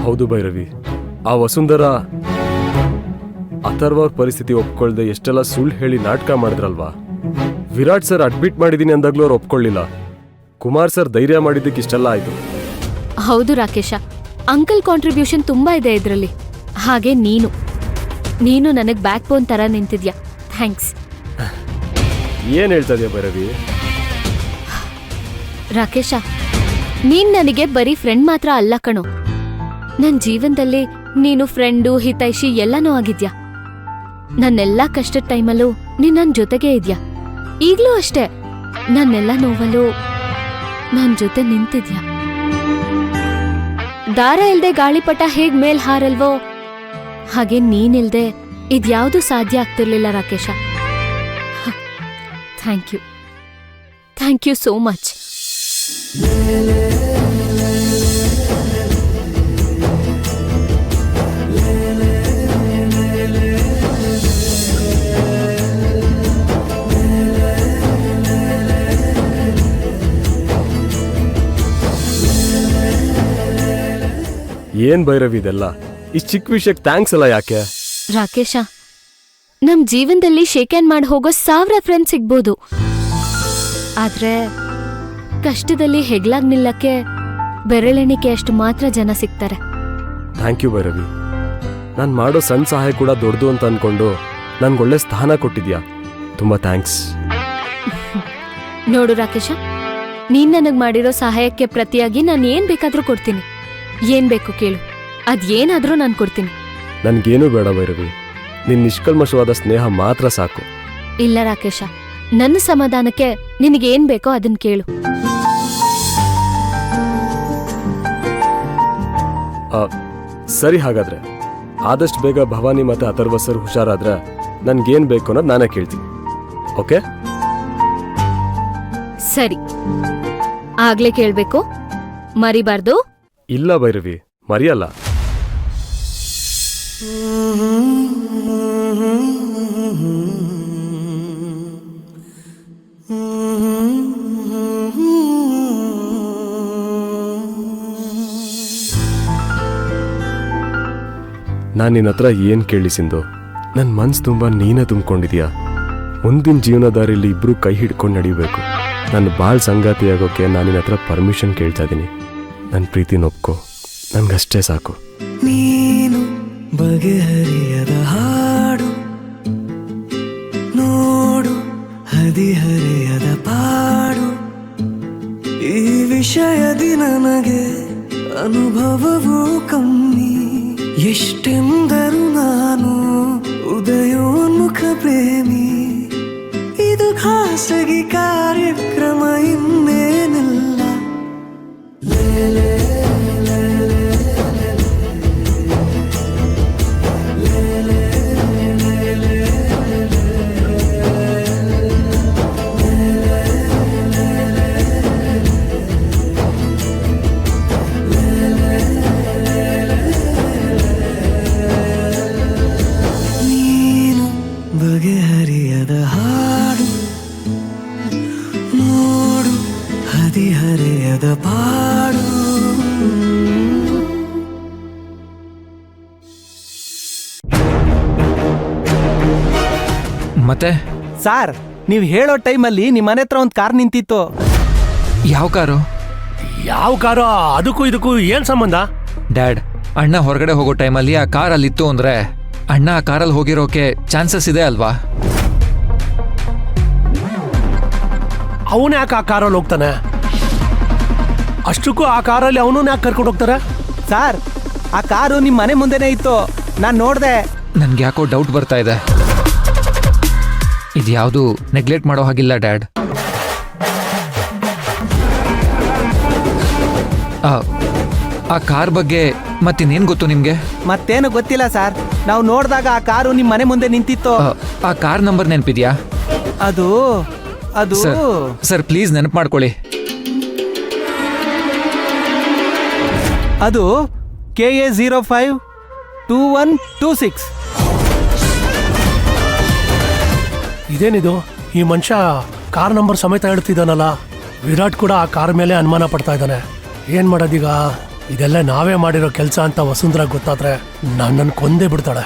ಹೌದು ಭೈರವಿ, ಆ ವಸುಂಧರ ಅಥರ್ವ ಅವ್ರ ಪರಿಸ್ಥಿತಿ ಒಪ್ಕೊಳ್ದೆ ಎಷ್ಟೆಲ್ಲ ಸುಳ್ಳು ಹೇಳಿ ನಾಟಕ ಮಾಡಿದ್ರಲ್ವಾ. ವಿರಾಟ್ ಸರ್ ಅಡ್ಮಿಟ್ ಮಾಡಿದೀನಿ ಅಂದಾಗ್ಲೂ ಅವ್ರು ಒಪ್ಕೊಳ್ಳಿಲ್ಲ. ಕುಮಾರ್ ಸರ್ ಧೈರ್ಯ ಮಾಡಿದ್ದಕ್ಕೆ ಇಷ್ಟೆಲ್ಲ ಆಯ್ತು. ಹೌದು ರಾಕೇಶ, ಅಂಕಲ್ ಕಾಂಟ್ರಿಬ್ಯೂಷನ್ ತುಂಬಾ ಇದೆ ಇದರಲ್ಲಿ. ಹಾಗೆ ನೀನು ನನಗ್ ಬ್ಯಾಕ್ ಬೋನ್ ತರ ನಿಂತಿದ್ಯಾ. ಥ್ಯಾಂಕ್ಸ್. ಏನ್ ಹೇಳ್ತಾ ಇದೀಯ ಭೈರವಿ? ರಾಕೇಶ, ನೀನ್ ನನಗೆ ಬರೀ ಫ್ರೆಂಡ್ ಮಾತ್ರ ಅಲ್ಲ ಕಣೋ. ನನ್ ಜೀವನದಲ್ಲಿ ನೀನು ಫ್ರೆಂಡು, ಹಿತೈಷಿ ಎಲ್ಲನೂ ಆಗಿದ್ಯಾ. ನನ್ನೆಲ್ಲಾ ಕಷ್ಟದ ಟೈಮಲ್ಲೂ ನೀನ್ ನನ್ ಜೊತೆಗೆ ಇದ್ಯಾ. ಈಗ್ಲೂ ಅಷ್ಟೇ, ನನ್ನೆಲ್ಲ ನೋವಲ್ಲೂ ನನ್ ಜೊತೆ ನಿಂತಿದ್ಯಾ. ದಾರ ಇಲ್ದೆ ಗಾಳಿಪಟ ಹೇಗ್ ಮೇಲ್ ಹಾರಲ್ವೋ ಹಾಗೆ ನೀನಿಲ್ದೆ ಇದ್ಯಾವುದೂ ಸಾಧ್ಯ ಆಗ್ತಿರ್ಲಿಲ್ಲ Rakesh. Thank you so much. ಏನ್ ಭೈರವಿ ಇದೆಲ್ಲ? ಇಷ್ಟು ಚಿಕ್ಕ ವಿಷಯಕ್ಕೆ ಥ್ಯಾಂಕ್ಸ್ ಅಲ್ಲ ಯಾಕೆ? ರಾಕೇಶ, ನಮ್ ಜೀವನದಲ್ಲಿ ಶೇಕ್ ಹ್ಯಾಂಡ್ ಮಾಡಿ ಹೋಗೋ 1000 ಫ್ರೆಂಡ್ಸ್ ಸಿಗ್ಬೋದು. ಆದ್ರೆ ಕಷ್ಟದಲ್ಲಿ ಹೆಗ್ಲಾಗ್ ನಿಲ್ಲಕ್ಕೆ ಬೆರಳೆಣಿಕೆ ಅಷ್ಟು ಮಾತ್ರ ಜನ ಸಿಗ್ತಾರೆ. Thank you Bhairavi. ನಾನು ಮಾಡೋ ಸಣ್ಣ ಸಹಾಯ ಕೂಡ ದೊಡ್ಡದು ಅಂತ ಅನ್ಕೊಂಡು ನನ್ಗೊಳ್ಳೆ ಸ್ಥಾನ ಕೊಟ್ಟಿದ್ಯಾ. ತುಂಬಾ ಥ್ಯಾಂಕ್ಸ್. ನೋಡು ರಾಕೇಶ, ನೀನ್ ನನಗ್ ಮಾಡಿರೋ ಸಹಾಯಕ್ಕೆ ಪ್ರತಿಯಾಗಿ ನಾನು ಏನ್ ಬೇಕಾದ್ರೂ ಕೊಡ್ತೀನಿ. ಏನ್ ಬೇಕು ಕೇಳು, ಅದೇನಾದ್ರೂ ನಾನು ಕೊಡ್ತೀನಿ. ನನ್ಗೇನು ಬೇಡ ಭೈರವಿ, ನಿನ್ ನಿಷ್ಕಲ್ಮಶವಾದ ಸ್ನೇಹ ಮಾತ್ರ ಸಾಕು. ಇಲ್ಲ ರಾಕೇಶ, ನನ್ನ ಸಮಾಧಾನಕ್ಕೆ ನಿನಗೇನ್ ಬೇಕೋ ಅದನ್ ಕೇಳು. ಸರಿ, ಹಾಗಾದ್ರೆ ಆದಷ್ಟು ಬೇಗ ಭವಾನಿ ಮತ್ತೆ ಅಥರ್ವ ಸರ್ ಹುಷಾರಾದ್ರೆ ನನ್ಗೇನ್ ಬೇಕು ಅನ್ನೋದು ನಾನೇ ಕೇಳ್ತೀನಿ. ಓಕೆ? ಸರಿ, ಆಗ್ಲೇ ಕೇಳ್ಬೇಕು, ಮರಿಬಾರ್ದು. ಇಲ್ಲ ಭೈರವಿ, ಮರಿಯಲ್ಲ. ನಾನು ನಿನ್ನ ಹತ್ರ ಏನ್ ಕೇಳಿ ಸಿಂಧು? ನನ್ನ ಮನ್ಸು ತುಂಬಾ ನೀನೇ ತುಂಬಿಕೊಂಡಿದ್ಯಾ. ಮುಂದಿನ ಜೀವನ ದಾರಿಯಲ್ಲಿ ಇಬ್ರು ಕೈ ಹಿಡ್ಕೊಂಡು ನಡಿಬೇಕು. ನನ್ನ ಬಾಳ್ ಸಂಗಾತಿಯಾಗೋಕೆ ನಾನು ನಿನ್ನ ಹತ್ರ ಪರ್ಮಿಷನ್ ಕೇಳ್ತಾ ಇದ್ದೀನಿ. ನನ್ನ ಪ್ರೀತಿನ ಒಪ್ಕೋ, ನನ್ಗಷ್ಟೇ ಸಾಕು. ನೀನು ಬಗೆಹರಿಯದ ಹಾಡು, ನೋಡು ಹದಿಹರೆಯದ ಪಾಡು. ಈ ವಿಷಯದಿ ನನಗೆ ಅನುಭವವೂ ಕಮ್ಮಿ. ಎಷ್ಟೆಂದರೂ ನಾನು ಉದಯೋನ್ಮುಖ ಪ್ರೇಮಿ. ಇದು ಖಾಸಗಿ ಕಾರ್ಯಕ್ರಮ, ಇನ್ನೇನಿಲ್ಲ. ಬಗೆಹರಿಯದ ಹಾಡು, ನೋಡು ಹದಿಹರೆಯದ ಪಾಡು. ಮತ್ತೆ ಸಾರ್, ನೀವು ಹೇಳೋ ಟೈಮಲ್ಲಿ ನಿಮ್ಮ ಮನೆ ಹತ್ರ ಒಂದು ಕಾರ್ ನಿಂತಿತ್ತು. ಯಾವ ಕಾರು? ಯಾವ ಕಾರು? ಅದಕ್ಕೂ ಇದಕ್ಕೂ ಏನ್ ಸಂಬಂಧ? ಡ್ಯಾಡ್, ಅಣ್ಣ ಹೊರಗಡೆ ಹೋಗೋ ಟೈಮಲ್ಲಿ ಆ ಕಾರ್ ಅಲ್ಲಿತ್ತು ಅಂದ್ರೆ ಅಣ್ಣ ಆ ಕಾರಲ್ಲಿ ಹೋಗಿರೋಕೆ ಚಾನ್ಸಸ್ ಇದೆ ಅಲ್ವಾ? ಅವನು ಯಾಕೆ ಆ ಕಾರಲ್ಲಿ ಹೋಗ್ತಾನೆ? ಅಷ್ಟಕ್ಕೂ ಆ ಕಾರಲ್ಲಿ ಅವನು ಯಾಕೆ ಕರ್ಕೊಂಡು ಹೋಗ್ತಾರೆ? ಸಾರ್, ಆ ಕಾರು ನಿಮ್ಮ ಮನೆ ಮುಂದೆನೇ ಇತ್ತು, ನಾನು ನೋಡಿದೆ. ನನ್ಗೆ ಯಾಕೋ ಡೌಟ್ ಬರ್ತಾ ಇದೆ. ಇದ್ಯಾವುದು ನೆಗ್ಲೆಕ್ಟ್ ಮಾಡೋ ಹಾಗಿಲ್ಲ ಡ್ಯಾಡ್. ಆ ಕಾರ್ ಬಗ್ಗೆ ಮತ್ತಿನ್ನೇನು ಗೊತ್ತು ನಿಮ್ಗೆ? ಮತ್ತೇನು ಗೊತ್ತಿಲ್ಲ ಸರ್, ನಾವು ನೋಡಿದಾಗ ಆ ಕಾರು ನಿಮ್ಮ ಮನೆ ಮುಂದೆ ನಿಂತಿತ್ತು. ಆ ಕಾರ್ ನಂಬರ್ ನೆನಪಿದ್ಯಾ? ಅದು ಅದು ಸರ್ ಪ್ಲೀಸ್ ನೆನಪು ಮಾಡ್ಕೊಳ್ಳಿ. ಅದು KA 052126. ಇದೇನಿದು? ಈ ಮನುಷ್ಯ ಕಾರ್ ನಂಬರ್ ಸಮೇತ ಹೇಳ್ತಿದ್ದಾನಲ್ಲ. ವಿರಾಟ್ ಕೂಡ ಆ ಕಾರ್ ಮೇಲೆ ಅನುಮಾನ ಪಡ್ತಾ ಇದ್ದಾನೆ. ಏನ್ ಮಾಡೋದೀಗ? ಇದೆಲ್ಲ ನಾವೇ ಮಾಡಿರೋ ಕೆಲಸ ಅಂತ ವಸುಂಧರಾ ಗೊತ್ತಾದ್ರೆ ನನ್ನನ್ನು ಕೊಂದೇ ಬಿಡ್ತಾಳೆ.